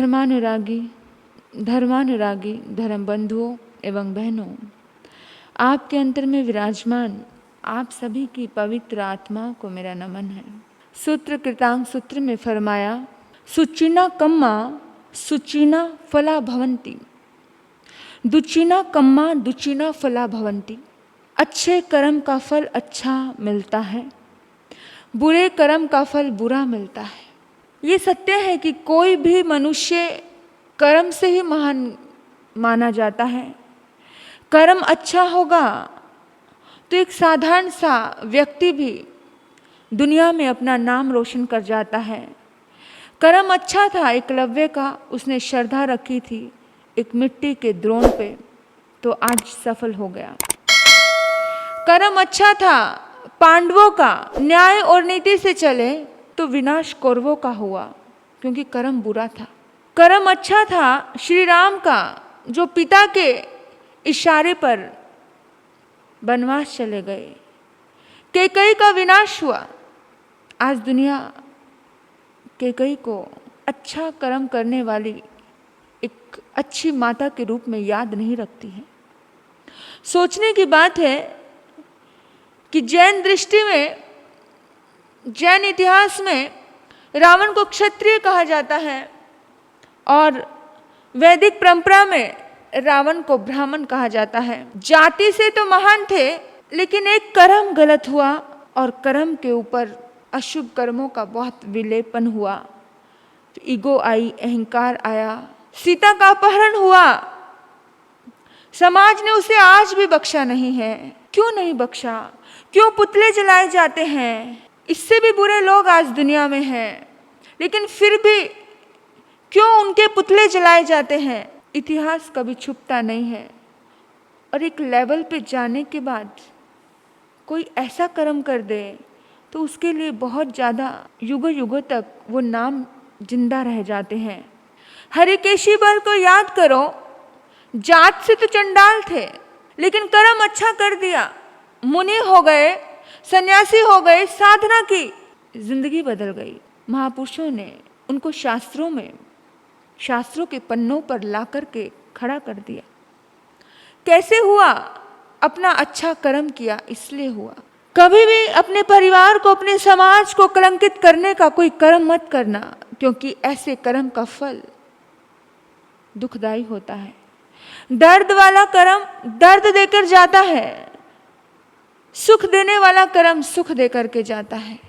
धर्मानुरागी धर्म बंधुओं एवं बहनों, आपके अंतर में विराजमान आप सभी की पवित्र आत्मा को मेरा नमन है। सूत्र कृतांग सूत्र में फरमाया, सुचिना कम्मा सुचिना फला भवंती, दुचिना कम्मा दुचिना फला भवंती। अच्छे कर्म का फल अच्छा मिलता है, बुरे कर्म का फल बुरा मिलता है। ये सत्य है कि कोई भी मनुष्य कर्म से ही महान माना जाता है। कर्म अच्छा होगा तो एक साधारण सा व्यक्ति भी दुनिया में अपना नाम रोशन कर जाता है। कर्म अच्छा था एकलव्य का, उसने श्रद्धा रखी थी एक मिट्टी के द्रोण पे, तो आज सफल हो गया। कर्म अच्छा था पांडवों का, न्याय और नीति से चले तो विनाश कौरवों का हुआ, क्योंकि कर्म बुरा था। कर्म अच्छा था श्री राम का, जो पिता के इशारे पर वनवास चले गए। कैकेयी का विनाश हुआ। आज दुनिया कैकेयी को अच्छा कर्म करने वाली एक अच्छी माता के रूप में याद नहीं रखती है। सोचने की बात है कि जैन दृष्टि में, जैन इतिहास में रावण को क्षत्रिय कहा जाता है और वैदिक परंपरा में रावण को ब्राह्मण कहा जाता है। जाति से तो महान थे, लेकिन एक कर्म गलत हुआ और कर्म के ऊपर अशुभ कर्मों का बहुत विलेपन हुआ। तो ईगो आई, अहंकार आया, सीता का अपहरण हुआ। समाज ने उसे आज भी बख्शा नहीं है। क्यों नहीं बख्शा? क्यों पुतले जलाए जाते हैं? इससे भी बुरे लोग आज दुनिया में हैं, लेकिन फिर भी क्यों उनके पुतले जलाए जाते हैं? इतिहास कभी छुपता नहीं है। और एक लेवल पे जाने के बाद कोई ऐसा कर्म कर दे तो उसके लिए बहुत ज़्यादा युगों युगों तक वो नाम जिंदा रह जाते हैं। हरिकेशी बर को याद करो, जात से तो चंडाल थे, लेकिन कर्म अच्छा कर दिया, मुनि हो गए, सन्यासी हो गए, साधना की, जिंदगी बदल गई। महापुरुषों ने उनको शास्त्रों के पन्नों पर ला करके खड़ा कर दिया। कैसे हुआ? अपना अच्छा कर्म किया, इसलिए हुआ। कभी भी अपने परिवार को, अपने समाज को कलंकित करने का कोई कर्म मत करना, क्योंकि ऐसे कर्म का फल दुखदाई होता है। दर्द वाला कर्म दर्द देकर जाता है, सुख देने वाला कर्म सुख देकर के जाता है।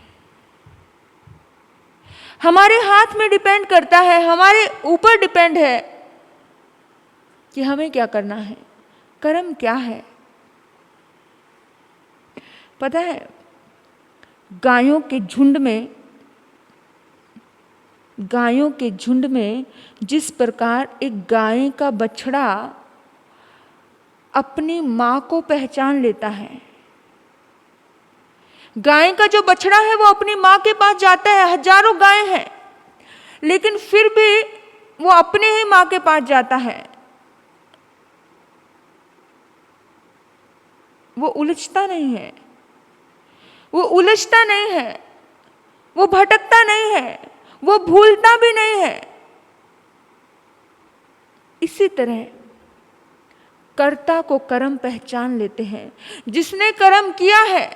हमारे हाथ में डिपेंड करता है, हमारे ऊपर डिपेंड है कि हमें क्या करना है। कर्म क्या है पता है? गायों के झुंड में जिस प्रकार एक गाय का बछड़ा अपनी मां को पहचान लेता है, गाय का जो बछड़ा है वो अपनी मां के पास जाता है। हजारों गायें हैं, लेकिन फिर भी वो अपने ही मां के पास जाता है। वो उलझता नहीं है, वो भटकता नहीं है, वो भूलता भी नहीं है। इसी तरह कर्ता को कर्म पहचान लेते हैं। जिसने कर्म किया है,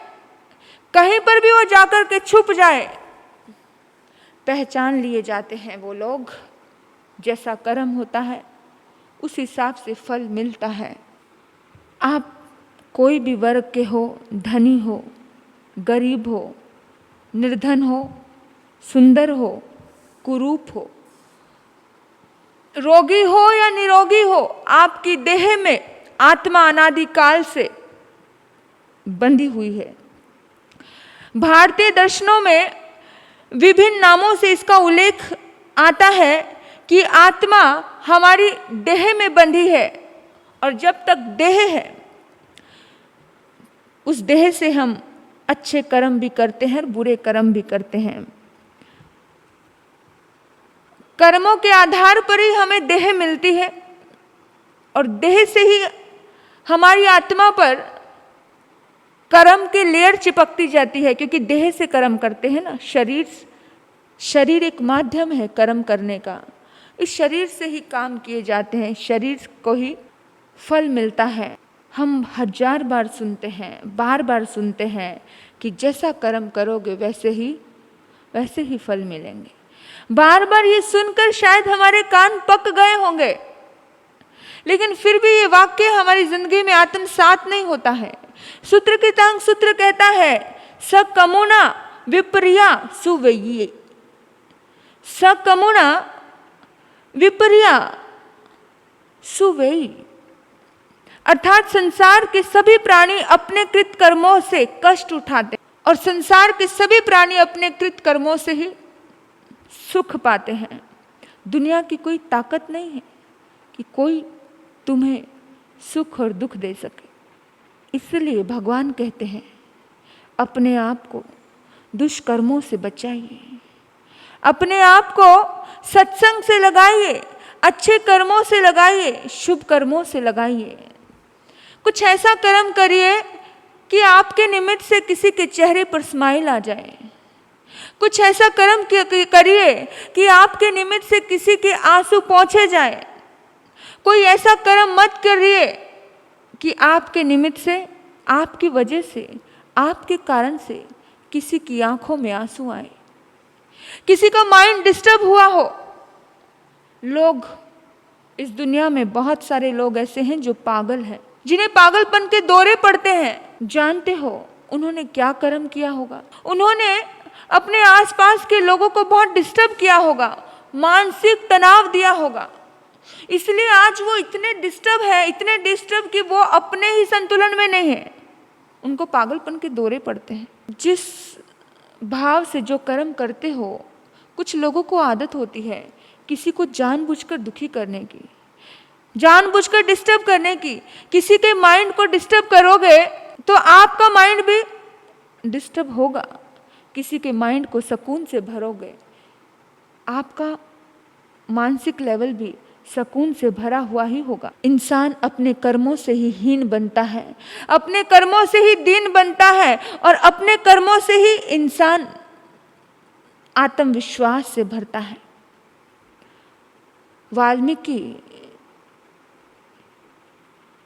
कहीं पर भी वो जाकर के छुप जाए, पहचान लिए जाते हैं वो लोग। जैसा कर्म होता है उस हिसाब से फल मिलता है। आप कोई भी वर्ग के हो, धनी हो, गरीब हो, निर्धन हो, सुंदर हो, कुरूप हो, रोगी हो या निरोगी हो, आपकी देह में आत्मा अनादिकाल से बंधी हुई है। भारतीय दर्शनों में विभिन्न नामों से इसका उल्लेख आता है कि आत्मा हमारी देह में बंधी है, और जब तक देह है उस देह से हम अच्छे कर्म भी करते हैं और बुरे कर्म भी करते हैं। कर्मों के आधार पर ही हमें देह मिलती है, और देह से ही हमारी आत्मा पर कर्म के लेयर चिपकती जाती है, क्योंकि देह से कर्म करते हैं ना। शरीर एक माध्यम है कर्म करने का। इस शरीर से ही काम किए जाते हैं, शरीर को ही फल मिलता है। हम 1000 बार सुनते हैं, बार बार सुनते हैं कि जैसा कर्म करोगे वैसे ही फल मिलेंगे। बार बार ये सुनकर शायद हमारे कान पक गए होंगे, लेकिन फिर भी ये वाक्य हमारी जिंदगी में आत्मसात नहीं होता है। सूत्र कृतांग सूत्र कहता है, सकमुना विपर्या सुवेयी, सकमुना विपर्या सुवेयी, अर्थात संसार के सभी प्राणी अपने कृत कर्मों से कष्ट उठाते और संसार के सभी प्राणी अपने कृत कर्मों से ही सुख पाते हैं। दुनिया की कोई ताकत नहीं है कि कोई तुम्हें सुख और दुख दे सके। इसलिए भगवान कहते हैं, अपने आप को दुष्कर्मों से बचाइए, अपने आप को सत्संग से लगाइए, अच्छे कर्मों से लगाइए, शुभ कर्मों से लगाइए। कुछ ऐसा कर्म करिए कि आपके निमित्त से किसी के चेहरे पर स्माइल आ जाए। कुछ ऐसा कर्म करिए कि आपके निमित्त से किसी के आंसू पोंछे जाए। कोई ऐसा कर्म मत करिए कि आपके निमित्त से, आपकी वजह से, आपके कारण से किसी की आंखों में आंसू आए, किसी का माइंड डिस्टर्ब हुआ हो। लोग, इस दुनिया में बहुत सारे लोग ऐसे हैं जो पागल हैं, जिन्हें पागलपन के दौरे पड़ते हैं। जानते हो उन्होंने क्या कर्म किया होगा? उन्होंने अपने आसपास के लोगों को बहुत डिस्टर्ब किया होगा, मानसिक तनाव दिया होगा। इसलिए आज वो इतने डिस्टर्ब कि वो अपने ही संतुलन में नहीं है, उनको पागलपन के दौरे पड़ते हैं। जिस भाव से जो कर्म करते हो, कुछ लोगों को आदत होती है किसी को जानबूझकर दुखी करने की, जानबूझकर डिस्टर्ब करने की। किसी के माइंड को डिस्टर्ब करोगे तो आपका माइंड भी डिस्टर्ब होगा। किसी के माइंड को सुकून से भरोगे, आपका मानसिक लेवल भी सुकून से भरा हुआ ही होगा। इंसान अपने कर्मों से ही हीन बनता है, अपने कर्मों से ही दीन बनता है, और अपने कर्मों से ही इंसान आत्मविश्वास से भरता है। वाल्मीकि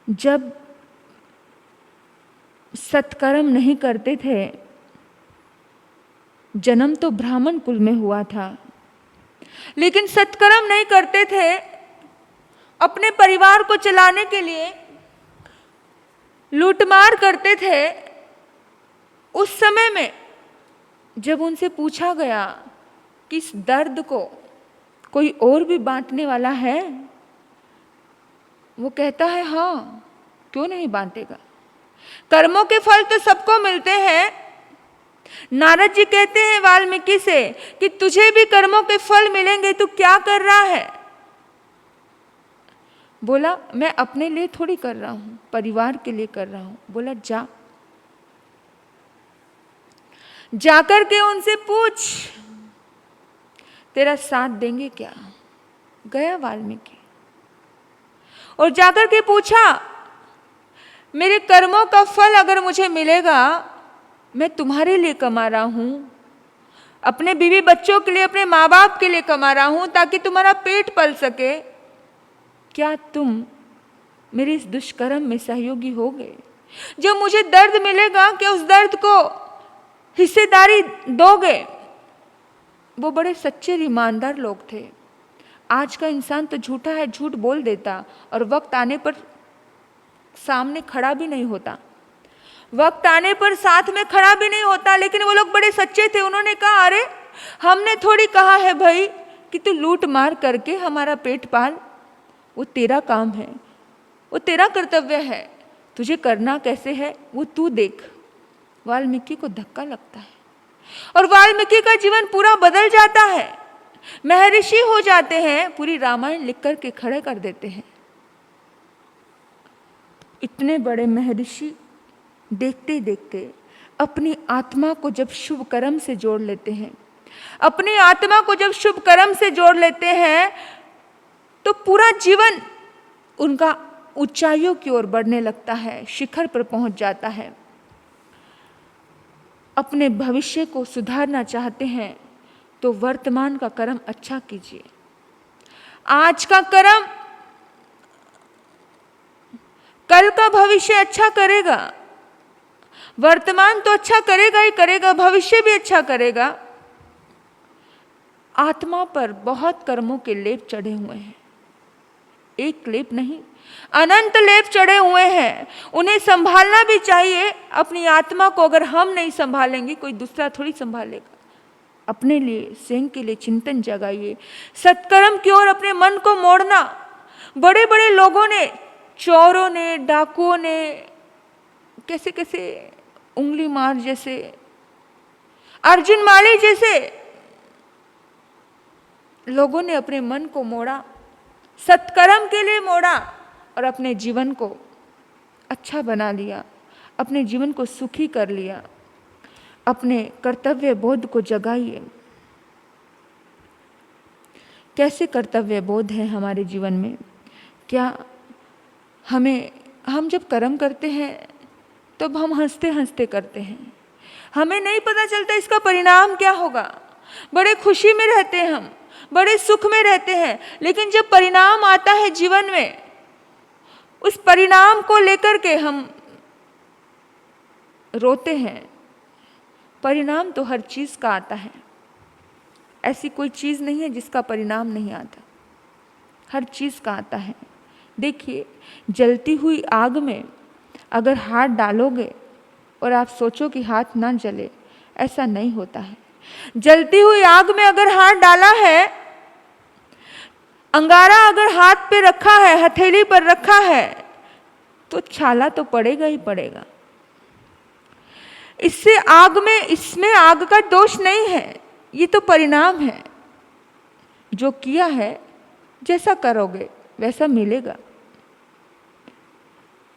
जब सत्कर्म नहीं करते थे, जन्म तो ब्राह्मण कुल में हुआ था, लेकिन सत्कर्म नहीं करते थे। अपने परिवार को चलाने के लिए लूटमार करते थे। उस समय में जब उनसे पूछा गया कि इस दर्द को कोई और भी बांटने वाला है, वो कहता है, हाँ, क्यों नहीं बांटेगा। कर्मों के फल तो सबको मिलते हैं। नारद जी कहते हैं वाल्मीकि से कि तुझे भी कर्मों के फल मिलेंगे, तू क्या कर रहा है? बोला, मैं अपने लिए थोड़ी कर रहा हूं, परिवार के लिए कर रहा हूं। बोला, जाकर के उनसे पूछ, तेरा साथ देंगे क्या? गया वाल्मीकि और जाकर के पूछा, मेरे कर्मों का फल अगर मुझे मिलेगा, मैं तुम्हारे लिए कमा रहा हूं, अपने बीवी बच्चों के लिए, अपने माँ बाप के लिए कमा रहा हूं ताकि तुम्हारा पेट पल सके। क्या तुम मेरे इस दुष्कर्म में सहयोगी होगे? जब मुझे दर्द मिलेगा, क्या उस दर्द को हिस्सेदारी दोगे? वो बड़े सच्चे ईमानदार लोग थे। आज का इंसान तो झूठा है, झूठ बोल देता और वक्त आने पर सामने खड़ा भी नहीं होता, वक्त आने पर साथ में खड़ा भी नहीं होता। लेकिन वो लोग बड़े सच्चे थे। उन्होंने कहा, अरे हमने थोड़ी कहा है भाई कि तू लूट मार करके हमारा पेट पाल, वो तेरा काम है, वो तेरा कर्तव्य है, तुझे करना कैसे है वो तू देख। वाल्मीकि को धक्का लगता है और वाल्मीकि का जीवन पूरा बदल जाता है, महर्षि हो जाते हैं, पूरी रामायण लिख करके खड़े कर देते हैं। इतने बड़े महर्षि देखते देखते अपनी आत्मा को जब शुभ कर्म से जोड़ लेते हैं, अपनी आत्मा को जब शुभ कर्म से जोड़ लेते हैं, तो पूरा जीवन उनका ऊंचाइयों की ओर बढ़ने लगता है, शिखर पर पहुंच जाता है। अपने भविष्य को सुधारना चाहते हैं तो वर्तमान का कर्म अच्छा कीजिए। आज का कर्म कल का भविष्य अच्छा करेगा। वर्तमान तो अच्छा करेगा ही करेगा, भविष्य भी अच्छा करेगा। आत्मा पर बहुत कर्मों के लेप चढ़े हुए हैं, एक लेप नहीं, अनंत लेप चढ़े हुए हैं। उन्हें संभालना भी चाहिए। अपनी आत्मा को अगर हम नहीं संभालेंगे, कोई दूसरा थोड़ी संभालेगा। अपने लिए, स्वयं के लिए चिंतन जगाइए। सत्कर्म की ओर अपने मन को मोड़ना। बड़े बड़े लोगों ने, चोरों ने, डाकुओं ने, कैसे कैसे उंगली मार जैसे, अर्जुन माली जैसे लोगों ने अपने मन को मोड़ा, सत्कर्म के लिए मोड़ा और अपने जीवन को अच्छा बना लिया, अपने जीवन को सुखी कर लिया। अपने कर्तव्य बोध को जगाइए। कैसे कर्तव्य बोध है हमारे जीवन में? क्या हम जब कर्म करते हैं तब हम हंसते हंसते करते हैं, हमें नहीं पता चलता इसका परिणाम क्या होगा। बड़े खुशी में रहते हैं हम, बड़े सुख में रहते हैं, लेकिन जब परिणाम आता है जीवन में, उस परिणाम को लेकर के हम रोते हैं। परिणाम तो हर चीज का आता है, ऐसी कोई चीज नहीं है जिसका परिणाम नहीं आता, हर चीज का आता है। देखिए, जलती हुई आग में अगर हाथ डालोगे और आप सोचो कि हाथ ना जले, ऐसा नहीं होता है। जलती हुई आग में अगर हाथ डाला है, अंगारा अगर हाथ पे रखा है, हथेली पर रखा है, तो छाला तो पड़ेगा ही पड़ेगा। इसमें आग का दोष नहीं है, ये तो परिणाम है। जो किया है, जैसा करोगे वैसा मिलेगा।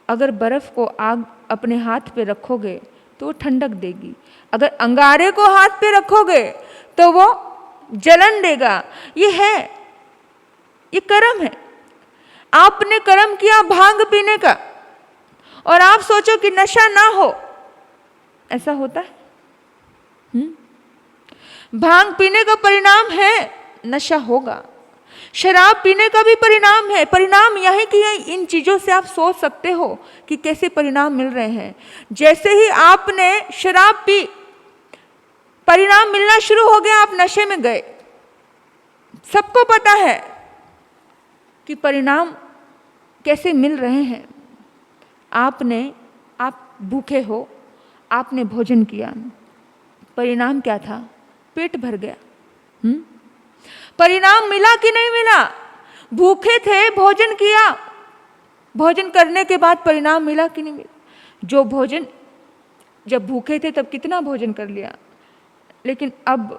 अगर बर्फ को आग अपने हाथ पे रखोगे तो वो ठंडक देगी, अगर अंगारे को हाथ पे रखोगे तो वो जलन देगा। ये है, ये कर्म है। आपने कर्म किया भांग पीने का और आप सोचो कि नशा ना हो, ऐसा होता है? भांग पीने का परिणाम है नशा होगा, शराब पीने का भी परिणाम है। परिणाम यही कि इन चीजों से आप सोच सकते हो कि कैसे परिणाम मिल रहे हैं। जैसे ही आपने शराब पी, परिणाम मिलना शुरू हो गया, आप नशे में गए। सबको पता है कि परिणाम कैसे मिल रहे हैं। आप भूखे हो, आपने भोजन किया, परिणाम क्या था? पेट भर गया। परिणाम मिला कि नहीं मिला? भूखे थे, भोजन किया, भोजन करने के बाद परिणाम मिला कि नहीं मिला? जो भोजन, जब भूखे थे तब कितना भोजन कर लिया, लेकिन अब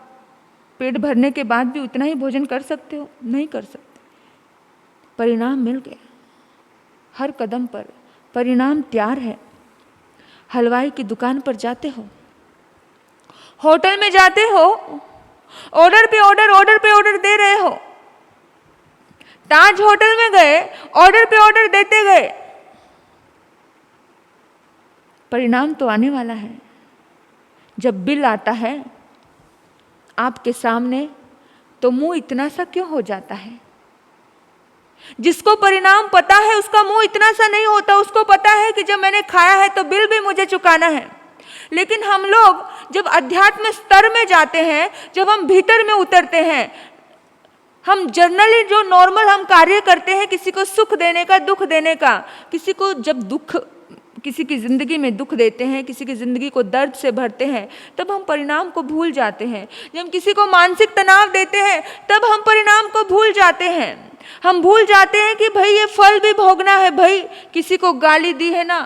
पेट भरने के बाद भी उतना ही भोजन कर सकते हो? नहीं कर सकते। परिणाम मिल गया। हर कदम पर परिणाम तैयार है। हलवाई की दुकान पर जाते हो, होटल में जाते हो, ऑर्डर पे ऑर्डर दे रहे हो। ताज होटल में गए, ऑर्डर पे ऑर्डर देते गए, परिणाम तो आने वाला है। जब बिल आता है आपके सामने तो मुंह इतना सा क्यों हो जाता है? जिसको परिणाम पता है उसका मुंह इतना सा नहीं होता। उसको पता है कि जब मैंने खाया है तो बिल भी मुझे चुकाना है। लेकिन हम लोग जब अध्यात्म स्तर में जाते हैं, जब हम भीतर में उतरते हैं, हम जनरली जो नॉर्मल हम कार्य करते हैं, किसी को सुख देने का, दुख देने का, किसी को जब दुख, किसी की जिंदगी में दुख देते हैं, किसी की जिंदगी को दर्द से भरते हैं, तब हम परिणाम को भूल जाते हैं। जब हम किसी को मानसिक तनाव देते हैं, तब हम परिणाम को भूल जाते हैं। हम भूल जाते हैं कि भाई ये फल भी भोगना है। भाई किसी को गाली दी है ना,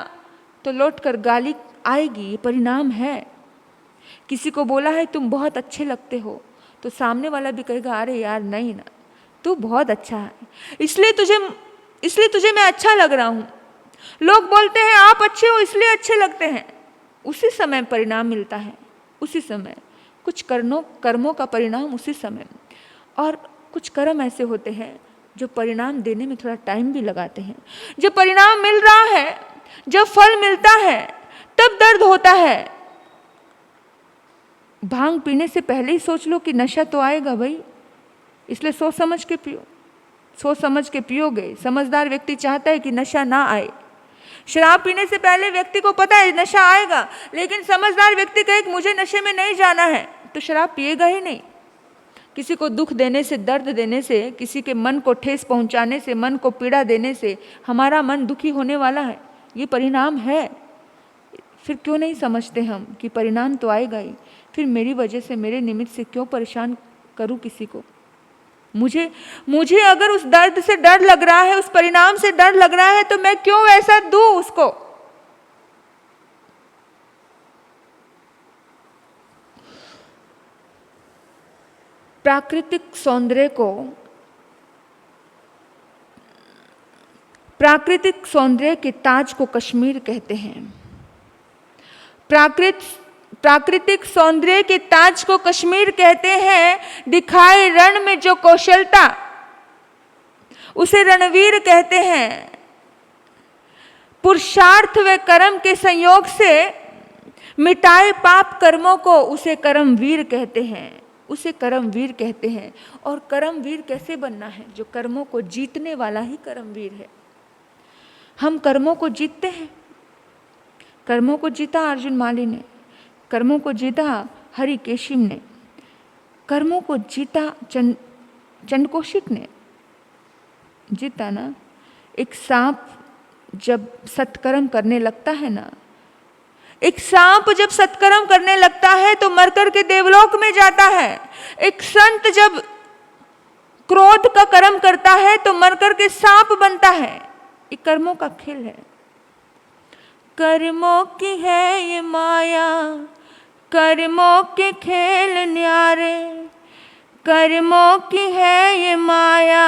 तो लौट कर गाली आएगी, ये परिणाम है। किसी को बोला है तुम बहुत अच्छे लगते हो, तो सामने वाला भी कहेगा अरे यार नहीं ना, तू बहुत अच्छा है, इसलिए तुझे मैं अच्छा लग रहा हूँ। लोग बोलते हैं आप अच्छे हो इसलिए अच्छे लगते हैं। उसी समय परिणाम मिलता है, उसी समय कुछ कर्मों का परिणाम उसी समय। और कुछ कर्म ऐसे होते हैं जो परिणाम देने में थोड़ा टाइम भी लगाते हैं। जब परिणाम मिल रहा है, जब फल मिलता है, तब दर्द होता है। भांग पीने से पहले ही सोच लो कि नशा तो आएगा भाई, इसलिए सोच समझ के पियो, सोच समझ के पियोगे। समझदार व्यक्ति चाहता है कि नशा ना आए। शराब पीने से पहले व्यक्ति को पता है नशा आएगा, लेकिन समझदार व्यक्ति कहे कि मुझे नशे में नहीं जाना है, तो शराब पिएगा ही नहीं। किसी को दुख देने से, दर्द देने से, किसी के मन को ठेस पहुंचाने से, मन को पीड़ा देने से हमारा मन दुखी होने वाला है, ये परिणाम है। फिर क्यों नहीं समझते हम कि परिणाम तो आएगा ही। फिर मेरी वजह से, मेरे निमित्त से क्यों परेशान करूं किसी को। मुझे अगर उस दर्द से डर लग रहा है, उस परिणाम से डर लग रहा है, तो मैं क्यों ऐसा दूं उसको। प्राकृतिक सौंदर्य के ताज को कश्मीर कहते हैं। प्राकृतिक सौंदर्य के ताज को कश्मीर कहते हैं। दिखाए रण में जो कौशलता, उसे रणवीर कहते हैं। पुरुषार्थ व कर्म के संयोग से मिटाए पाप कर्मों को, उसे कर्मवीर कहते हैं। उसे कर्मवीर कहते हैं। और कर्मवीर कैसे बनना है? जो कर्मों को जीतने वाला ही कर्मवीर है। हम कर्मों को जीतते हैं। कर्मों को जीता अर्जुन माली ने, कर्मों को जीता हरिकेशिम ने, कर्मों को जीता चंडकोशिक ने जीता ना। एक सांप जब सत्कर्म करने लगता है ना, एक सांप जब सत्कर्म करने लगता है तो मरकर के देवलोक में जाता है। एक संत जब क्रोध का कर्म करता है तो मरकर के सांप बनता है। ये कर्मों का खेल है। कर्मों की है ये माया, कर्मों के खेल न्यारे। कर्मों की है ये माया,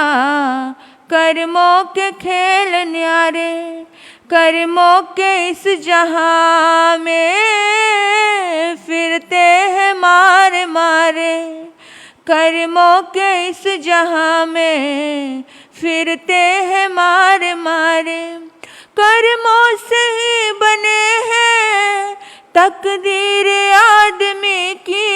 कर्मों के खेल न्यारे। कर्मों के इस जहां में फिरते हैं मारे मारे। कर्मों के इस जहां में फिरते हैं मारे मारे। कर्मों से ही बने हैं तकदीर आदमी की।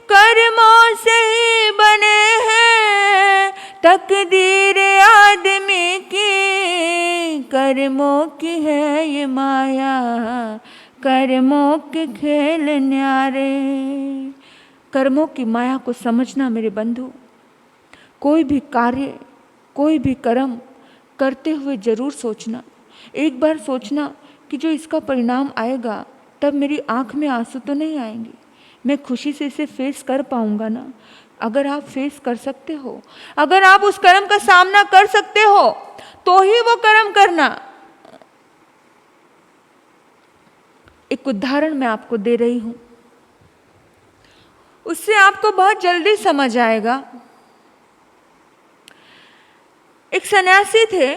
कर्मों से ही बने हैं तकदीर आदमी की। कर्मों की है ये माया, कर्मों के खेल न्यारे। कर्मों की माया को समझना मेरे बंधु। कोई भी कार्य, कोई भी कर्म करते हुए जरूर सोचना। एक बार सोचना कि जो इसका परिणाम आएगा तब मेरी आंख में आंसू तो नहीं आएंगे, मैं खुशी से इसे फेस कर पाऊंगा ना। अगर आप फेस कर सकते हो, अगर आप उस कर्म का सामना कर सकते हो, तो ही वो कर्म करना। एक उदाहरण मैं आपको दे रही हूं, उससे आपको बहुत जल्दी समझ आएगा। एक सन्यासी थे,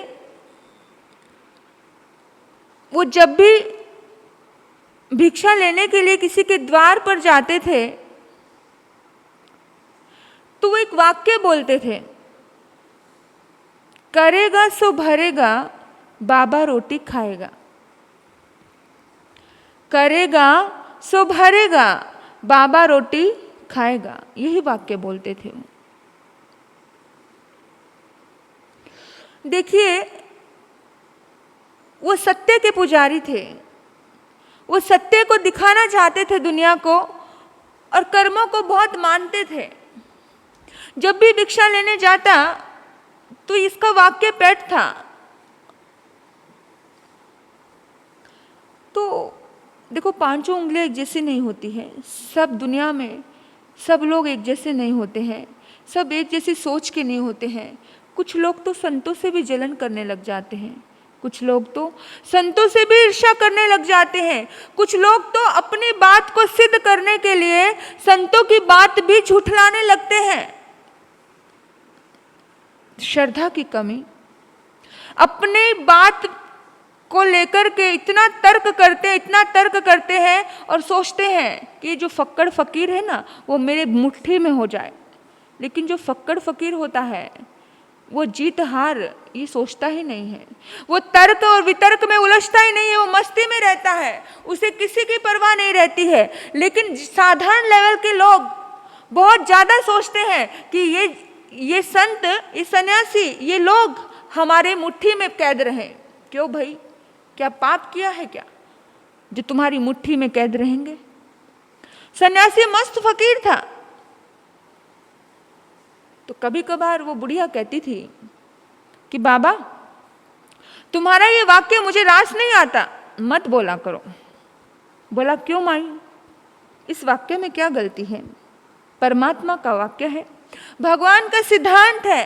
वो जब भी भिक्षा लेने के लिए किसी के द्वार पर जाते थे तो वो एक वाक्य बोलते थे, करेगा सो भरेगा, बाबा रोटी खाएगा। करेगा सो भरेगा, बाबा रोटी खाएगा। यही वाक्य बोलते थे वो। देखिए, वो सत्य के पुजारी थे। वो सत्य को दिखाना चाहते थे दुनिया को, और कर्मों को बहुत मानते थे। जब भी भिक्षा लेने जाता तो इसका वाक्य पेट था। तो देखो, पांचों उंगलियां एक जैसी नहीं होती हैं। सब दुनिया में सब लोग एक जैसे नहीं होते हैं, सब एक जैसी सोच के नहीं होते हैं। कुछ लोग तो संतों से भी जलन करने लग जाते हैं, कुछ लोग तो संतों से भी ईर्ष्या करने लग जाते हैं, कुछ लोग तो अपनी बात को सिद्ध करने के लिए संतों की बात भी झुठलाने लगते हैं। श्रद्धा की कमी, अपनी बात को लेकर के इतना तर्क करते हैं और सोचते हैं कि जो फक्कड़ फकीर है ना, वो मेरे मुट्ठी में हो जाए। लेकिन जो फक्कड़ फकीर होता है वो जीत हार ये सोचता ही नहीं है। वो तर्क और वितर्क में उलझता ही नहीं है, वो मस्ती में रहता है, उसे किसी की परवाह नहीं रहती है। लेकिन साधारण लेवल के लोग बहुत ज़्यादा सोचते हैं कि ये संत, ये सन्यासी, ये लोग हमारे मुट्ठी में कैद रहे। क्यों भाई, क्या पाप किया है क्या जो तुम्हारी मुट्ठी में कैद रहेंगे? सन्यासी मस्त फकीर था। तो कभी कभार वो बुढ़िया कहती थी कि बाबा तुम्हारा ये वाक्य मुझे रास नहीं आता, मत बोला करो। बोला क्यों माई, इस वाक्य में क्या गलती है? परमात्मा का वाक्य है, भगवान का सिद्धांत है।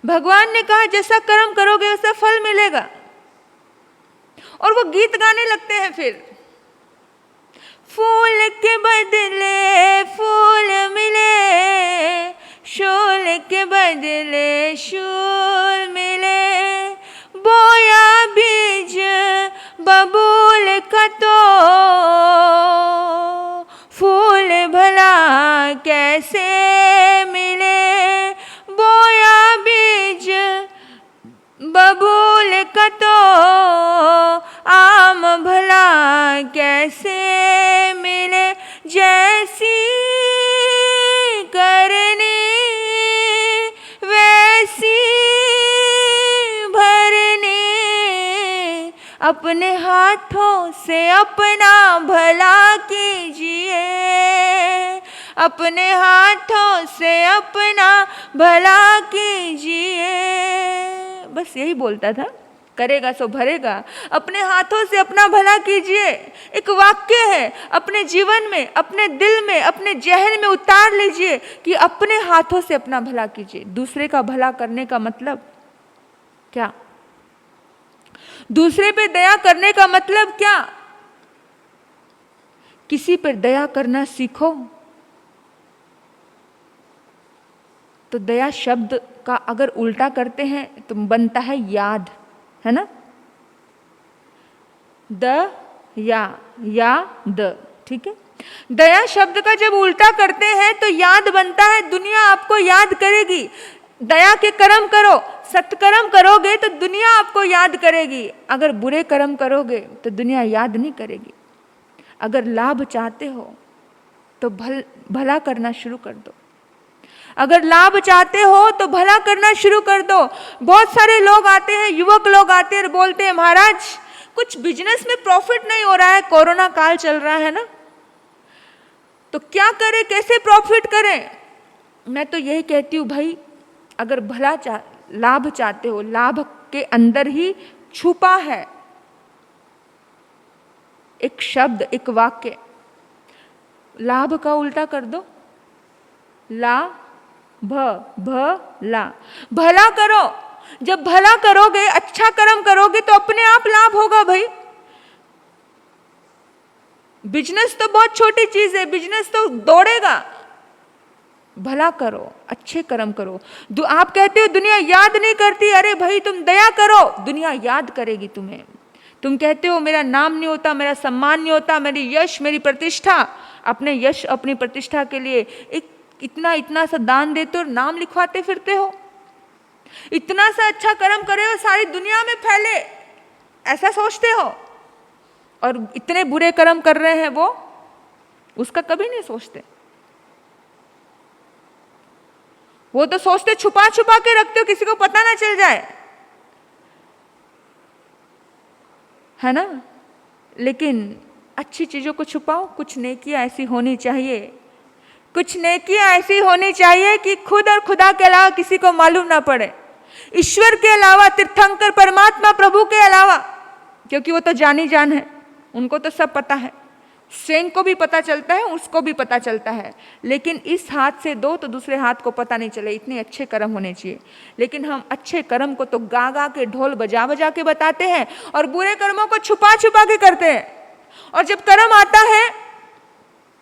भगवान ने कहा जैसा कर्म करोगे वैसा फल मिलेगा। और वो गीत गाने लगते हैं फिर, फूल के बदले फूल मिले, शूल के बदले शूल मिले, बोया बीज बबूल का तो फूल भला कैसे मिले, बोया बीज बबूल का तो आम भला कैसे मिले, जैसी करनी वैसी भरनी, अपने हाथों से अपना भला कीजिए, अपने हाथों से अपना भला कीजिए। बस यही बोलता था, करेगा सो भरेगा, अपने हाथों से अपना भला कीजिए। एक वाक्य है, अपने जीवन में, अपने दिल में, अपने जहन में उतार लीजिए कि अपने हाथों से अपना भला कीजिए। दूसरे का भला करने का मतलब क्या? दूसरे पे दया करने का मतलब क्या? किसी पर दया करना सीखो। तो दया शब्द का अगर उल्टा करते हैं तो बनता है याद, है ना? द या द, ठीक है। दया शब्द का जब उल्टा करते हैं तो याद बनता है, दुनिया आपको याद करेगी। दया के कर्म करो, सत्कर्म करोगे तो दुनिया आपको याद करेगी। अगर बुरे कर्म करोगे तो दुनिया याद नहीं करेगी। अगर लाभ चाहते हो तो भला करना शुरू कर दो। अगर लाभ चाहते हो तो भला करना शुरू कर दो। बहुत सारे लोग आते हैं, युवक लोग आते हैं और बोलते हैं महाराज कुछ बिजनेस में प्रॉफिट नहीं हो रहा है, कोरोना काल चल रहा है ना, तो क्या करें, कैसे प्रॉफिट करें? मैं तो यही कहती हूँ भाई, अगर लाभ चाहते हो, लाभ के अंदर ही छुपा है एक शब्द, एक वाक्य। लाभ का उल्टा कर दो, ला ला, भला करो। जब भला करोगे, अच्छा कर्म करोगे तो अपने आप लाभ होगा भाई। बिजनेस तो बहुत छोटी चीज है, बिजनेस तो दौड़ेगा। भला करो, अच्छे कर्म करो। आप कहते हो दुनिया याद नहीं करती, अरे भाई तुम दया करो, दुनिया याद करेगी तुम्हें। तुम कहते हो मेरा नाम नहीं होता, मेरा सम्मान नहीं होता, मेरी यश, मेरी प्रतिष्ठा, अपने यश अपनी प्रतिष्ठा के लिए एक इतना सा दान देते हो, नाम लिखवाते फिरते हो, इतना सा अच्छा कर्म करे हो सारी दुनिया में फैले, ऐसा सोचते हो। और इतने बुरे कर्म कर रहे हैं वो, उसका कभी नहीं सोचते। वो तो सोचते छुपा छुपा के रखते हो, किसी को पता ना चल जाए, है ना? लेकिन अच्छी चीजों को छुपाओ। कुछ नेकियां ऐसी होनी चाहिए, कुछ नेकियां ऐसी होनी चाहिए कि खुद और खुदा के अलावा किसी को मालूम ना पड़े, ईश्वर के अलावा, तीर्थंकर परमात्मा प्रभु के अलावा, क्योंकि वो तो जानी जान है, उनको तो सब पता है। स्वयं को भी पता चलता है, उसको भी पता चलता है, लेकिन इस हाथ से दो तो दूसरे हाथ को पता नहीं चले। इतने अच्छे कर्म होने चाहिए, लेकिन हम अच्छे कर्म को तो गा गा के, ढोल बजा बजा के बताते हैं, और बुरे कर्मों को छुपा छुपा के करते हैं। और जब कर्म आता है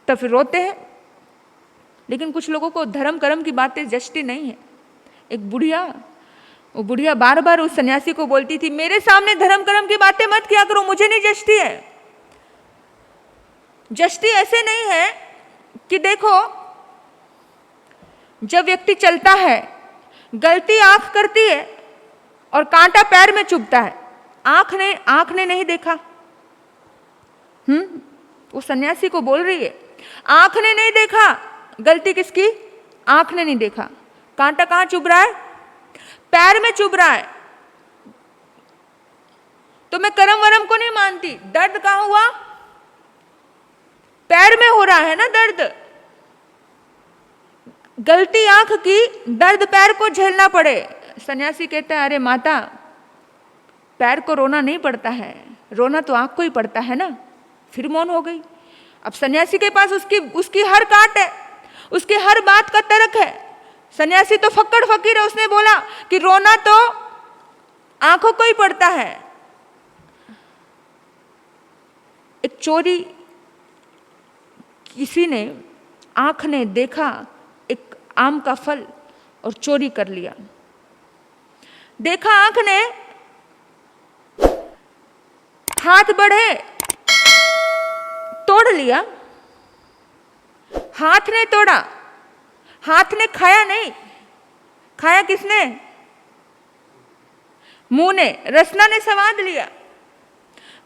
तो फिर रोते हैं। लेकिन कुछ लोगों को धर्म कर्म की बातें जचती नहीं है। एक वो बुढ़िया बार बार उस सन्यासी को बोलती थी, मेरे सामने धर्म कर्म की बातें मत किया करो, मुझे नहीं जचती है। जचती ऐसे नहीं है कि देखो, जब व्यक्ति चलता है, गलती आंख करती है और कांटा पैर में चुभता है, आंख ने नहीं देखा। वो सन्यासी को बोल रही है, आंख ने नहीं देखा, गलती किसकी? आंख ने नहीं देखा। कांटा कहाँ चुभ रहा है? पैर में चुभ रहा है। तो मैं कर्म वरम को नहीं मानती। दर्द कहाँ हुआ? पैर में हो रहा है ना दर्द। गलती आंख की, दर्द पैर को झेलना पड़े। सन्यासी कहता है, अरे माता, पैर को रोना नहीं पड़ता है, रोना तो आंख को ही पड़ता है ना। फिर मौन हो गई। अब सन्यासी के पास उसकी हर काट है, उसकी हर बात का तर्क है। सन्यासी तो फक्कड़ फकीर है। उसने बोला कि रोना तो आंखों को ही पड़ता है। एक चोरी, किसी ने, आंख ने देखा एक आम का फल और चोरी कर लिया। देखा आंख ने, हाथ बढ़े, तोड़ लिया। हाथ ने तोड़ा, हाथ ने खाया नहीं। खाया किसने? मुंह ने, रसना ने स्वाद लिया।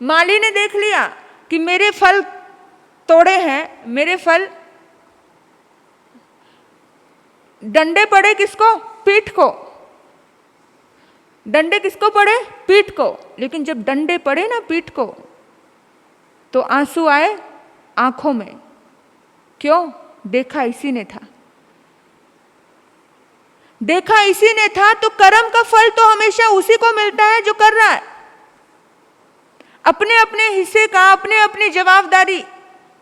माली ने देख लिया कि मेरे फल तोड़े हैं, मेरे फल। डंडे पड़े किसको? पीठ को। डंडे किसको पड़े? पीठ को। लेकिन जब डंडे पड़े ना पीठ को, तो आंसू आए आंखों में। क्यों? देखा इसी ने था। देखा इसी ने था। तो कर्म का फल तो हमेशा उसी को मिलता है जो कर रहा है। अपने अपने हिस्से का, अपने अपनी जवाबदारी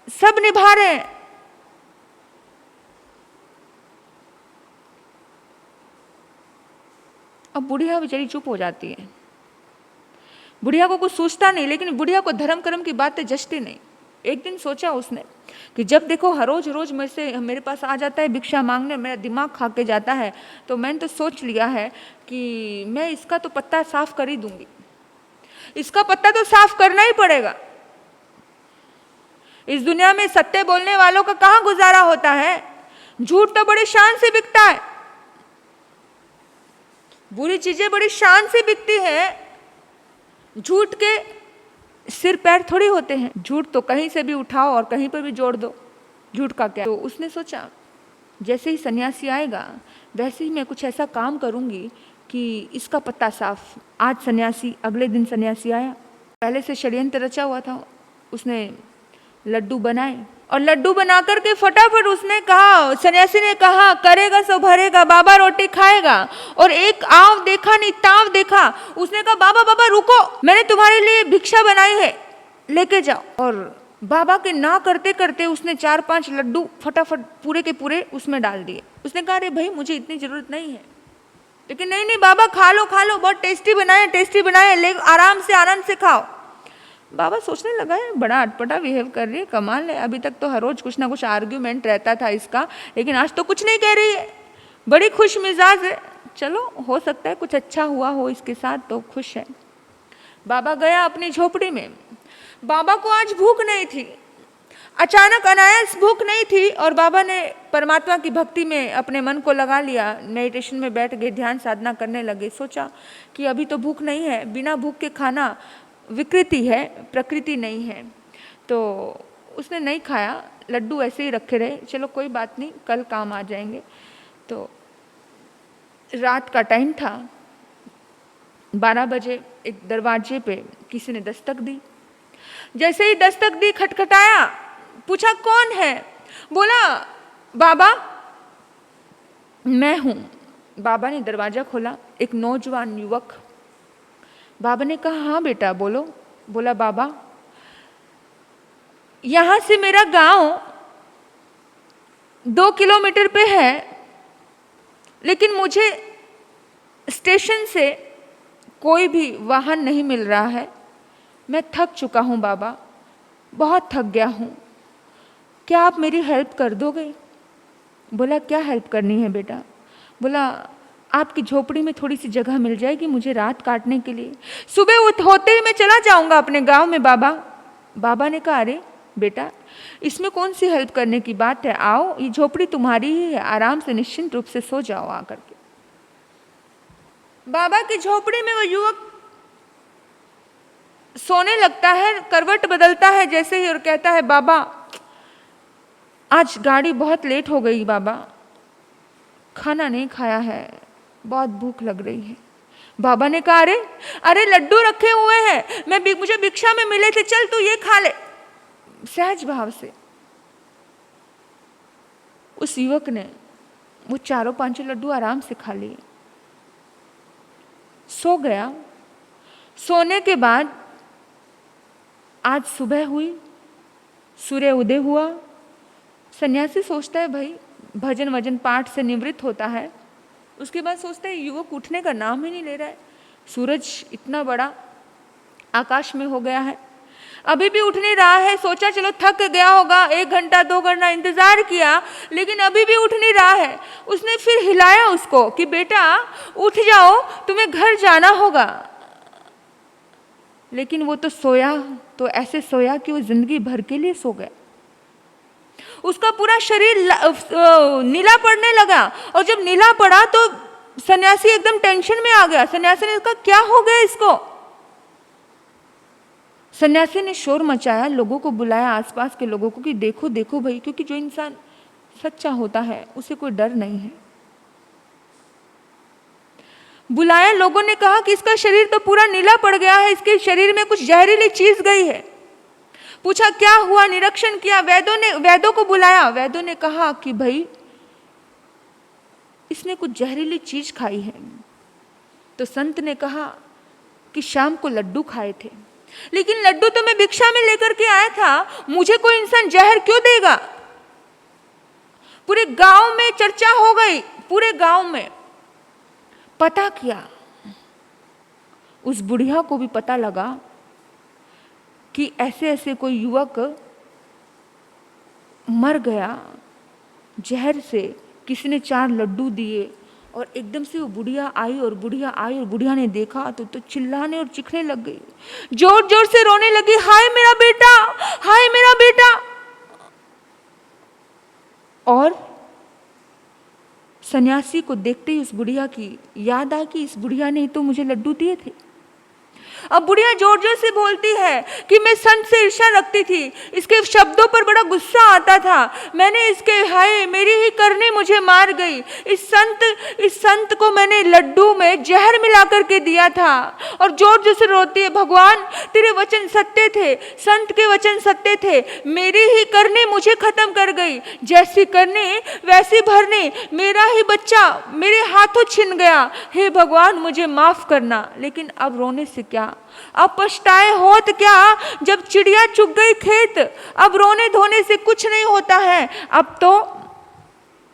सब निभा रहे हैं। अब बुढ़िया बेचारी चुप हो जाती है। बुढ़िया को कुछ सोचता नहीं, लेकिन बुढ़िया को धर्म कर्म की बातें जचती नहीं। एक दिन सोचा उसने कि जब देखो हर रोज रोज मेरे पास आ जाता है भिक्षा मांगने, मेरा दिमाग खा के जाता है, तो मैंने तो सोच लिया है कि मैं इसका तो पत्ता साफ कर ही दूंगी। इसका पत्ता तो साफ करना ही पड़ेगा। इस दुनिया में सत्य बोलने वालों का कहाँ गुजारा होता है? झूठ तो बड़े शान से बिकता है। बुरी चीजें बड़ी शान से बिकती है। झूठ के सिर पैर थोड़ी होते हैं। झूठ तो कहीं से भी उठाओ और कहीं पर भी जोड़ दो। झूठ का क्या? तो उसने सोचा जैसे ही सन्यासी आएगा वैसे ही मैं कुछ ऐसा काम करूंगी कि इसका पत्ता साफ। आज सन्यासी, अगले दिन सन्यासी आया। पहले से षड्यंत्र रचा हुआ था। उसने लड्डू बनाए और लड्डू बना करके फटाफट उसने कहा, सन्यासी ने कहा, करेगा सो भरेगा, बाबा रोटी खाएगा। और एक आव देखा नहीं ताव देखा। उसने कहा, बाबा बाबा रुको, मैंने तुम्हारे लिए भिक्षा बनाई है, लेके जाओ। और बाबा के ना करते करते उसने 4-5 लड्डू फटाफट पूरे के पूरे उसमें डाल दिए। उसने कहा, अरे भाई मुझे इतनी जरूरत नहीं है। लेकिन नहीं नहीं बाबा, खा लो खा लो, बहुत टेस्टी बनाए, ले आराम से खाओ। बाबा सोचने लगा है बड़ा अटपटा बिहेव कर रही है, कमाल है। अभी तक तो हर रोज कुछ ना कुछ आर्ग्यूमेंट रहता था इसका, लेकिन आज तो कुछ नहीं कह रही है, बड़ी खुश मिजाज है। चलो हो सकता है कुछ अच्छा हुआ हो इसके साथ, तो खुश है। बाबा गया अपनी झोपड़ी में। बाबा को आज भूख नहीं थी, अचानक अनायास भूख नहीं थी। और बाबा ने परमात्मा की भक्ति में अपने मन को लगा लिया, मेडिटेशन में बैठ गए, ध्यान साधना करने लगे। सोचा कि अभी तो भूख नहीं है, बिना भूख के खाना विकृति है, प्रकृति नहीं है। तो उसने नहीं खाया, लड्डू ऐसे ही रखे रहे। चलो कोई बात नहीं, कल काम आ जाएंगे। तो रात का टाइम था, 12 बजे एक दरवाजे पे किसी ने दस्तक दी। जैसे ही दस्तक दी, खटखटाया, पूछा कौन है? बोला बाबा मैं हूं। बाबा ने दरवाजा खोला। एक नौजवान युवक। बाबा ने कहा, हाँ बेटा बोलो। बोला, बाबा यहां से मेरा गांव 2 किलोमीटर पे है, लेकिन मुझे स्टेशन से कोई भी वाहन नहीं मिल रहा है। मैं थक चुका हूं बाबा, बहुत थक गया हूं, क्या आप मेरी हेल्प कर दोगे? बोला, क्या हेल्प करनी है बेटा? बोला, आपकी झोपड़ी में थोड़ी सी जगह मिल जाएगी मुझे रात काटने के लिए, सुबह होते ही मैं चला जाऊंगा अपने गांव में बाबा। बाबा ने कहा, अरे बेटा इसमें कौन सी हेल्प करने की बात है, आओ ये झोपड़ी तुम्हारी ही है, आराम से निश्चिंत रूप से सो जाओ आकर के। बाबा की झोपड़ी में वो युवक सोने लगता है, करवट बदलता है जैसे ही, और कहता है, बाबा आज गाड़ी बहुत लेट हो गई बाबा, खाना नहीं खाया है, बहुत भूख लग रही है। बाबा ने कहा, अरे अरे लड्डू रखे हुए हैं, मुझे भिक्षा में मिले थे, चल तू ये खा ले। सहज भाव से उस युवक ने वो 4-5 लड्डू आराम से खा लिए, सो गया। सोने के बाद आज सुबह हुई, सूर्य उदय हुआ। सन्यासी सोचता है भाई भजन वजन पाठ से निवृत्त होता है, उसके बाद सोचता है युवक उठने का नाम ही नहीं ले रहा है। सूरज इतना बड़ा आकाश में हो गया है, अभी भी उठ नहीं रहा है। सोचा चलो थक गया होगा, 1 घंटा 2 घंटा इंतजार किया, लेकिन अभी भी उठ नहीं रहा है। उसने फिर हिलाया उसको कि बेटा उठ जाओ, तुम्हें घर जाना होगा। लेकिन वो तो सोया, तो ऐसे सोया कि वो जिंदगी भर के लिए सो गया। उसका पूरा शरीर नीला पड़ने लगा, और जब नीला पड़ा तो सन्यासी एकदम टेंशन में आ गया। सन्यासी ने कहा क्या हो गया इसको। सन्यासी ने शोर मचाया, लोगों को बुलाया, आसपास के लोगों को कि देखो देखो भाई, क्योंकि जो इंसान सच्चा होता है उसे कोई डर नहीं है। बुलाया, लोगों ने कहा कि इसका शरीर तो पूरा नीला पड़ गया है, इसके शरीर में कुछ जहरीली चीज गई है। पूछा क्या हुआ, निरीक्षण किया, वैद्यों को बुलाया। वैद्यों ने कहा कि भाई इसने कुछ जहरीली चीज खाई है। तो संत ने कहा कि शाम को लड्डू खाए थे, लेकिन लड्डू तो मैं भिक्षा में लेकर के आया था, मुझे कोई इंसान जहर क्यों देगा। पूरे गांव में चर्चा हो गई, पूरे गांव में पता किया। उस बुढ़िया को भी पता लगा कि ऐसे ऐसे कोई युवक मर गया जहर से, किसी ने 4 लड्डू दिए। और एकदम से वो बुढ़िया आई, और बुढ़िया ने देखा तो चिल्लाने और चीखने लग गई, जोर जोर से रोने लगी, हाय मेरा बेटा, हाय मेरा बेटा। और सन्यासी को देखते ही उस बुढ़िया की याद आ कि इस बुढ़िया ने तो मुझे लड्डू दिए थे। अब बुढ़िया जोर जोर से बोलती है कि मैं संत से ईर्ष्या रखती थी, इसके शब्दों पर बड़ा गुस्सा आता था, मैंने इसके, हाय मेरी ही करनी मुझे मार गई। इस संत को मैंने लड्डू में जहर मिला करके दिया था। और जोर जोर से रोती है, भगवान तेरे वचन सत्य थे, संत के वचन सत्य थे, मेरी ही करनी मुझे खत्म कर गई। जैसी करनी वैसी भरनी, मेरा ही बच्चा मेरे हाथों छिन गया। हे भगवान मुझे माफ करना। लेकिन अब रोने से क्या, अब पछताए होत क्या, जब चिड़िया चुग गई खेत। अब रोने धोने से कुछ नहीं होता है। अब तो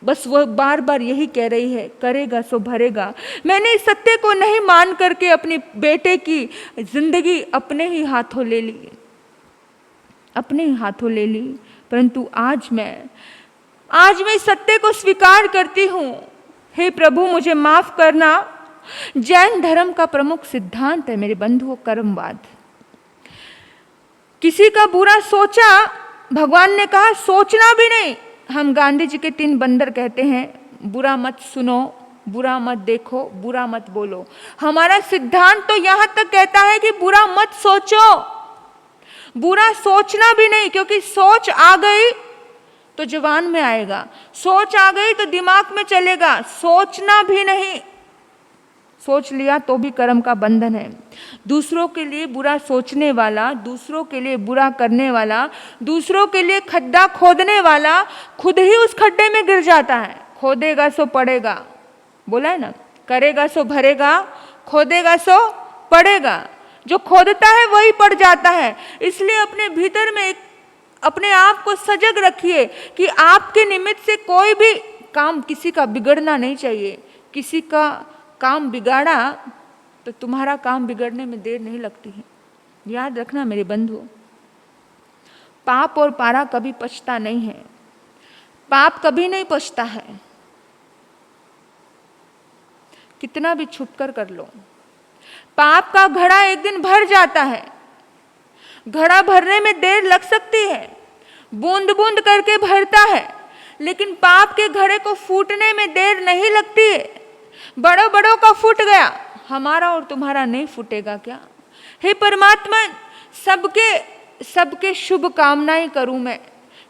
बस वह बार बार यही कह रही है, करेगा सो भरेगा। मैंने इस सत्य को नहीं मान करके अपने बेटे की जिंदगी अपने ही हाथों ले ली, अपने ही हाथों ले ली। परंतु आज मैं इस सत्य को स्वीकार करती हूँ। हे प्रभु मुझे माफ करना। जैन धर्म का प्रमुख सिद्धांत है मेरे बंधुओं, कर्मवाद। किसी का बुरा सोचा, भगवान ने कहा सोचना भी नहीं। हम गांधी जी के 3 बंदर कहते हैं, बुरा मत सुनो, बुरा मत देखो, बुरा मत बोलो। हमारा सिद्धांत तो यहां तक कहता है कि बुरा मत सोचो, बुरा सोचना भी नहीं, क्योंकि सोच आ गई तो जुबान में आएगा, सोच आ गई तो दिमाग में चलेगा। सोचना भी नहीं, सोच लिया तो भी कर्म का बंधन है। दूसरों के लिए बुरा सोचने वाला, दूसरों के लिए बुरा करने वाला, दूसरों के लिए खड्डा खोदने वाला खुद ही उस खड्डे में गिर जाता है। खोदेगा सो पड़ेगा, बोला है ना, करेगा सो भरेगा, खोदेगा सो पड़ेगा। जो खोदता है वही पड़ जाता है। इसलिए अपने भीतर में अपने आप को सजग रखिए कि आपके निमित्त से कोई भी काम किसी का बिगड़ना नहीं चाहिए। किसी का काम बिगाड़ा तो तुम्हारा काम बिगड़ने में देर नहीं लगती है। याद रखना मेरे बंधुओं, पाप और पारा कभी पछता नहीं है, पाप कभी नहीं पछता है। कितना भी छुप कर लो, पाप का घड़ा एक दिन भर जाता है। घड़ा भरने में देर लग सकती है, बूंद बूंद करके भरता है, लेकिन पाप के घड़े को फूटने में देर नहीं लगती है। बड़ों बड़ों का फूट गया, हमारा और तुम्हारा नहीं फूटेगा क्या। हे परमात्मा, सबके शुभ कामनाएं करूं मैं,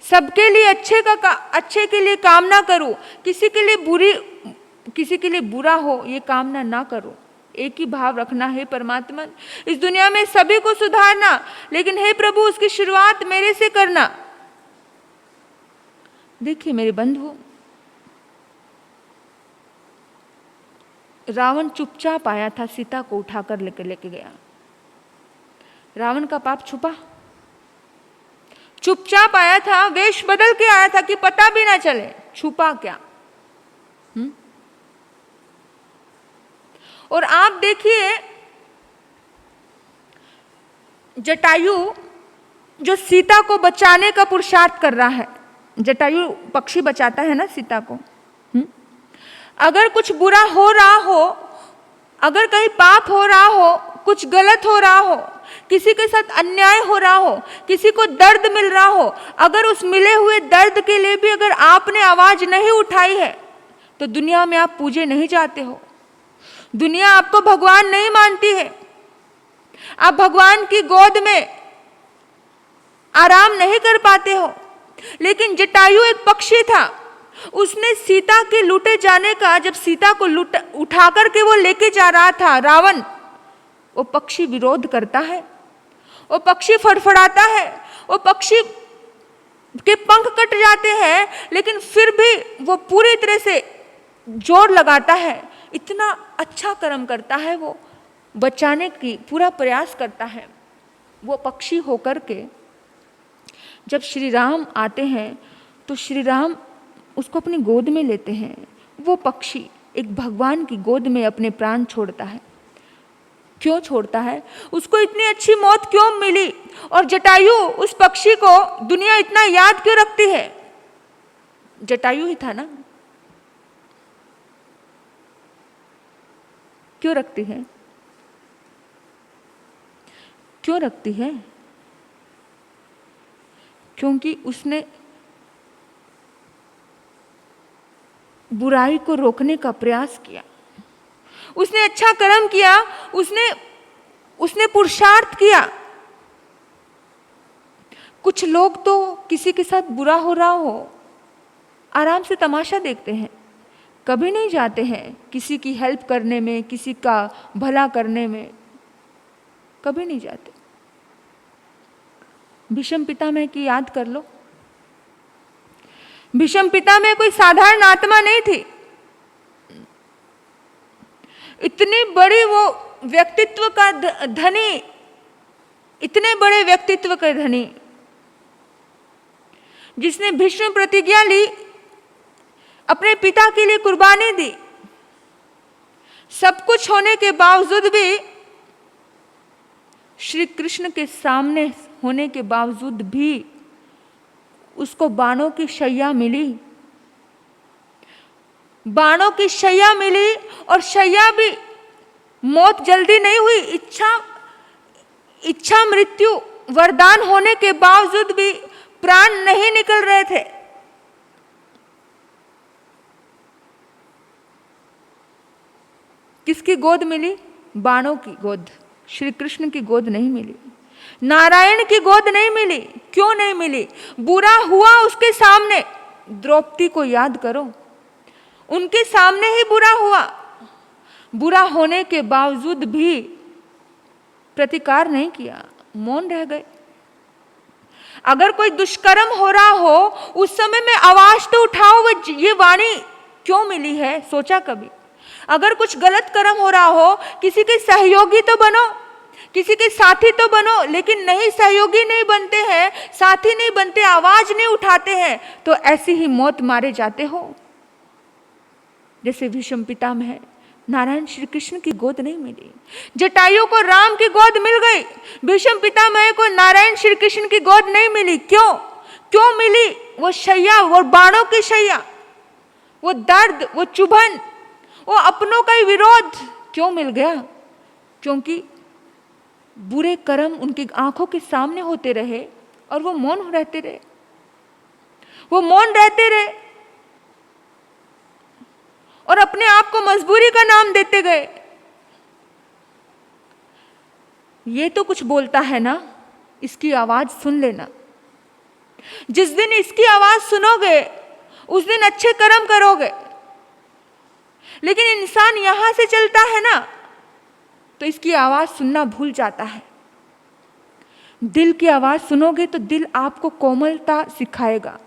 सबके लिए अच्छे के लिए कामना करूं, किसी के लिए किसी के लिए बुरा हो ये कामना ना करो। एक ही भाव रखना है परमात्मा, इस दुनिया में सभी को सुधारना, लेकिन हे प्रभु उसकी शुरुआत मेरे से करना। देखिए मेरे बंधु, रावण चुपचाप आया था, सीता को उठाकर लेके गया। रावण का पाप छुपा, चुपचाप आया था, वेश बदल के आया था कि पता भी ना चले, छुपा क्या। और आप देखिए जटायु जो सीता को बचाने का पुरुषार्थ कर रहा है, जटायु पक्षी बचाता है ना सीता को। अगर कुछ बुरा हो रहा हो, अगर कहीं पाप हो रहा हो, कुछ गलत हो रहा हो, किसी के साथ अन्याय हो रहा हो, किसी को दर्द मिल रहा हो, अगर उस मिले हुए दर्द के लिए भी अगर आपने आवाज नहीं उठाई है तो दुनिया में आप पूजे नहीं जाते हो, दुनिया आपको भगवान नहीं मानती है, आप भगवान की गोद में आराम नहीं कर पाते हो। लेकिन जटायु एक पक्षी था, उसने सीता के लूटे जाने का, जब सीता को उठा करके वो लेके जा रहा था रावण, वो पक्षी विरोध करता है, वो पक्षी फड़फड़ाता है, वो पक्षी के पंख कट जाते हैं, लेकिन फिर भी वो पूरी तरह से जोर लगाता है, इतना अच्छा कर्म करता है, वो बचाने की पूरा प्रयास करता है। वो पक्षी होकर के जब श्री राम आते हैं तो श्री राम उसको अपनी गोद में लेते हैं। वो पक्षी एक भगवान की गोद में अपने प्राण छोड़ता है। क्यों छोड़ता है? उसको इतनी अच्छी मौत क्यों मिली? और जटायु उस पक्षी को दुनिया इतना याद क्यों रखती है? जटायु ही था ना, क्यों रखती है? क्यों रखती है? क्योंकि उसने बुराई को रोकने का प्रयास किया, उसने अच्छा कर्म किया, उसने पुरुषार्थ किया। कुछ लोग तो किसी के साथ बुरा हो रहा हो आराम से तमाशा देखते हैं, कभी नहीं जाते हैं किसी की हेल्प करने में, किसी का भला करने में, कभी नहीं जाते। भीष्म पितामह की याद कर लो, भीष्म पितामह कोई साधारण आत्मा नहीं थी, इतनी बड़ी वो व्यक्तित्व का धनी, इतने बड़े व्यक्तित्व का धनी, जिसने भीष्म प्रतिज्ञा ली, अपने पिता के लिए कुर्बानी दी, सब कुछ होने के बावजूद भी, श्री कृष्ण के सामने होने के बावजूद भी उसको बाणों की शैया मिली, बाणों की शैया मिली, और शैया भी मौत जल्दी नहीं हुई, इच्छा मृत्यु वरदान होने के बावजूद भी प्राण नहीं निकल रहे थे। किसकी गोद मिली? बाणों की गोद, श्री कृष्ण की गोद नहीं मिली, नारायण की गोद नहीं मिली। क्यों नहीं मिली? बुरा हुआ उसके सामने, द्रौपदी को याद करो, उनके सामने ही बुरा हुआ, बुरा होने के बावजूद भी प्रतिकार नहीं किया, मौन रह गए। अगर कोई दुष्कर्म हो रहा हो उस समय में आवाज तो उठाओ, ये वाणी क्यों मिली है? सोचा कभी? अगर कुछ गलत कर्म हो रहा हो, किसी के सहयोगी तो बनो, किसी के साथी तो बनो, लेकिन नहीं, सहयोगी नहीं बनते हैं, साथी नहीं बनते, आवाज नहीं उठाते हैं, तो ऐसी ही मौत मारे जाते हो। जैसे भीष्म पितामह, नारायण श्री कृष्ण की गोद नहीं मिली, जटायु को राम की गोद मिल गई, भीष्म पितामह को नारायण श्री कृष्ण की गोद नहीं मिली। क्यों मिली? वो शैया, वो बाणों की शैया, वो दर्द, वो चुभन, वो अपनों का ही विरोध क्यों मिल गया? क्योंकि बुरे कर्म उनकी आंखों के सामने होते रहे और वो मौन रहते रहे, वो मौन रहते रहे और अपने आप को मजबूरी का नाम देते गए। ये तो कुछ बोलता है ना, इसकी आवाज सुन लेना। जिस दिन इसकी आवाज सुनोगे उस दिन अच्छे कर्म करोगे, लेकिन इंसान यहाँ से चलता है ना तो इसकी आवाज़ सुनना भूल जाता है। दिल की आवाज़ सुनोगे तो दिल आपको कोमलता सिखाएगा,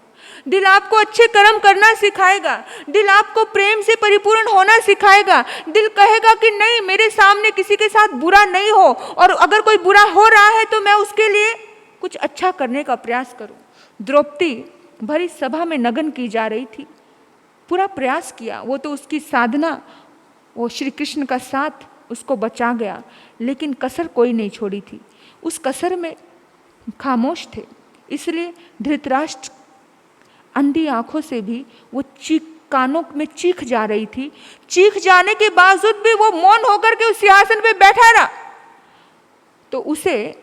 दिल आपको अच्छे कर्म करना सिखाएगा, दिल आपको प्रेम से परिपूर्ण होना सिखाएगा। दिल कहेगा कि नहीं, मेरे सामने किसी के साथ बुरा नहीं हो, और अगर कोई बुरा हो रहा है तो मैं उसके लिए कुछ अच्छा करने का प्रयास करूं। द्रौपदी भरी सभा में नग्न की जा रही थी, पूरा प्रयास किया, वो तो उसकी साधना, वो श्री कृष्ण का साथ उसको बचा गया, लेकिन कसर कोई नहीं छोड़ी थी। उस कसर में खामोश थे, इसलिए धृतराष्ट्र अंधी आंखों से भी वो कानों में चीख जा रही थी। चीख जाने के बावजूद भी वो मौन होकर के उस सिंहासन पे बैठा रहा, तो उसे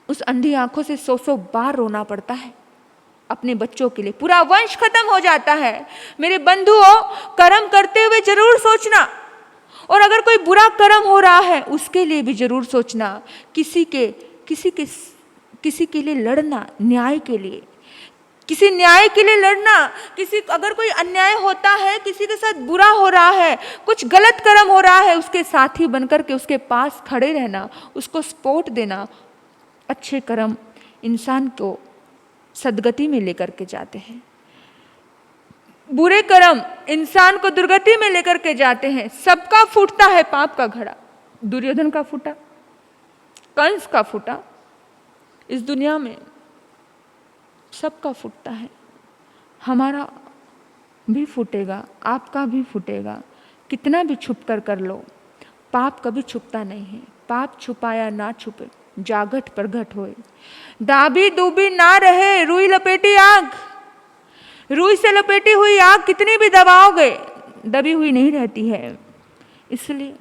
उस अंधी आंखों से 100 बार रोना पड़ता है अपने बच्चों के लिए। पूरा वंश खत्म हो जाता है। मेरे बंधुओं, कर्म करते हुए जरूर सोचना, और अगर कोई बुरा कर्म हो रहा है उसके लिए भी जरूर सोचना। किसी के लिए लड़ना, न्याय के लिए, किसी न्याय के लिए लड़ना। अगर कोई अन्याय होता है, किसी के साथ बुरा हो रहा है, कुछ गलत कर्म हो रहा है, उसके साथी बनकर के उसके पास खड़े रहना, उसको सपोर्ट देना। अच्छे कर्म इंसान को सदगति में लेकर के जाते हैं, बुरे कर्म इंसान को दुर्गति में लेकर के जाते हैं। सबका फूटता है पाप का घड़ा, दुर्योधन का फूटा, कंस का फूटा, इस दुनिया में सबका फूटता है। हमारा भी फूटेगा, आपका भी फूटेगा। कितना भी छुप कर लो, पाप कभी छुपता नहीं है। पाप छुपाया ना छुपे, जागट प्रगट होए। दाबी दूबी ना रहे, रुई लपेटी आग। रुई से लपेटी हुई आग कितनी भी दबाओगे, दबी हुई नहीं रहती है। इसलिए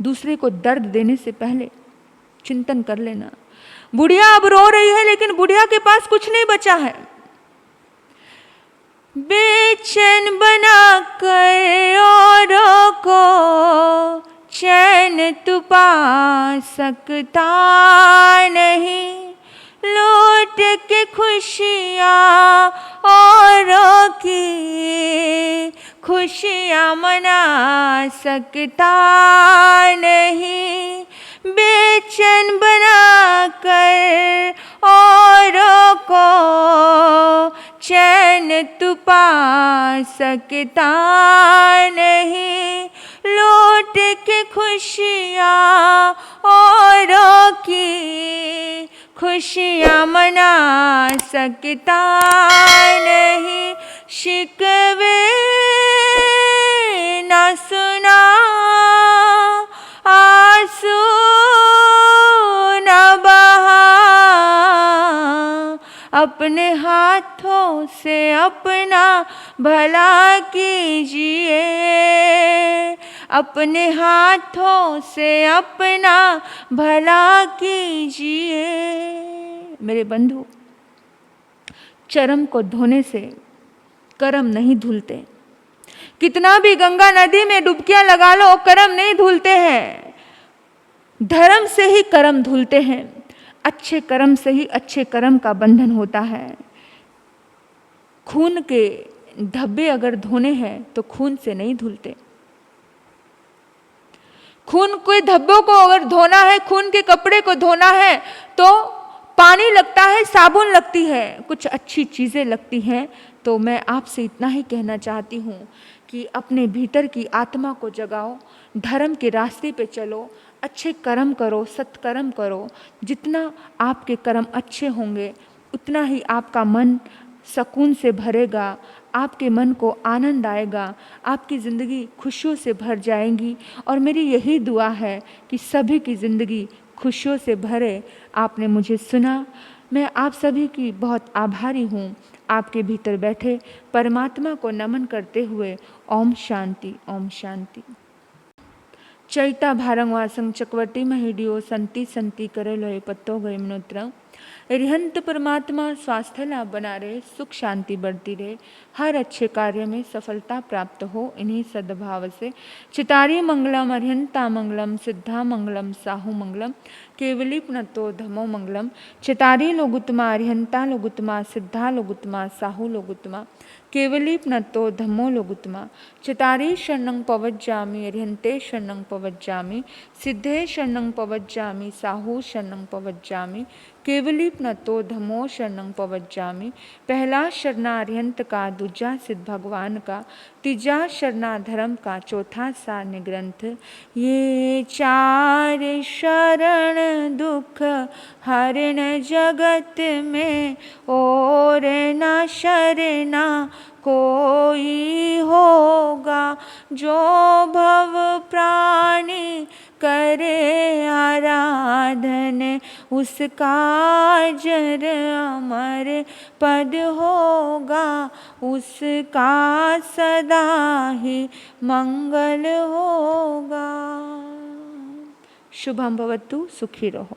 दूसरे को दर्द देने से पहले चिंतन कर लेना। बुढ़िया अब रो रही है, लेकिन बुढ़िया के पास कुछ नहीं बचा है। बेचैन बना कर औरों को चैन तू पा सकता नहीं, लौट के खुशियाँ औरों की खुशियाँ मना सकता नहीं। बेचैन बना कर औरों को चैन तू पा सकता नहीं, लौट के खुशियाँ औरों की खुशियाँ मना सकता नहीं। शिकवे ना सुना, आंसू न बहा, अपने हाथों से अपना भला कीजिए, अपने हाथों से अपना भला कीजिए। मेरे बंधु, चरम को धोने से कर्म नहीं धुलते। कितना भी गंगा नदी में डुबकियां लगा लो, कर्म नहीं धुलते हैं। धर्म से ही कर्म धुलते हैं। अच्छे कर्म से ही अच्छे कर्म का बंधन होता है। खून के धब्बे अगर धोने हैं तो खून से नहीं धुलते। खून के धब्बों को अगर धोना है, खून के कपड़े को धोना है तो पानी लगता है, साबुन लगती है, कुछ अच्छी चीज़ें लगती हैं। तो मैं आपसे इतना ही कहना चाहती हूँ कि अपने भीतर की आत्मा को जगाओ, धर्म के रास्ते पे चलो, अच्छे कर्म करो, सत्कर्म करो। जितना आपके कर्म अच्छे होंगे उतना ही आपका मन सुकून से भरेगा, आपके मन को आनंद आएगा, आपकी ज़िंदगी खुशियों से भर जाएंगी। और मेरी यही दुआ है कि सभी की ज़िंदगी खुशियों से भरे। आपने मुझे सुना, मैं आप सभी की बहुत आभारी हूँ। आपके भीतर बैठे परमात्मा को नमन करते हुए ओम शांति, ओम शांति। चैता भारंगवासं चकवटी महिडियो संति संति करे लोए पत्तो गए मनोत्र। रिहंत परमात्मा स्वास्थ्य लाभ बना रहे, सुख शांति बढ़ती रहे, हर अच्छे कार्य में सफलता प्राप्त हो। इन्हीं सद्भाव से चितारी मंगलम, अरिहंता मंगलम, सिद्धा मंगलम, साहू मंगलम, केवली पुनतो धमो मंगलम। चितारी लोगुत्तमा, अरिहंता लोगुत्तमा, सिद्धा लोगुत्तमा, साहू लोगुत्तमा। केवलीप्नतो धम्मो लोगुत्तमा। चतारी शरणं पवज्जामि अरिहन्ते शरणं पवज्जामि सिद्धे शरणं पवज्जामि साहू शरणं पवज्जामि केवलीप्नतो धम्मो शरणं पवज्जामि। पहला शरणा अरिहंत का, दूजा सिद्ध भगवान का, तीजा शरणा धर्म का, चौथा सारण्य ग्रंथ। ये चार शरण दुख हरण जगत में और न शरणा कोई होगा। जो भव प्राणी करे आराधन उसका जर अमर पद होगा। उसका सदा ही मंगल होगा। शुभम भवतु, सुखी रहो।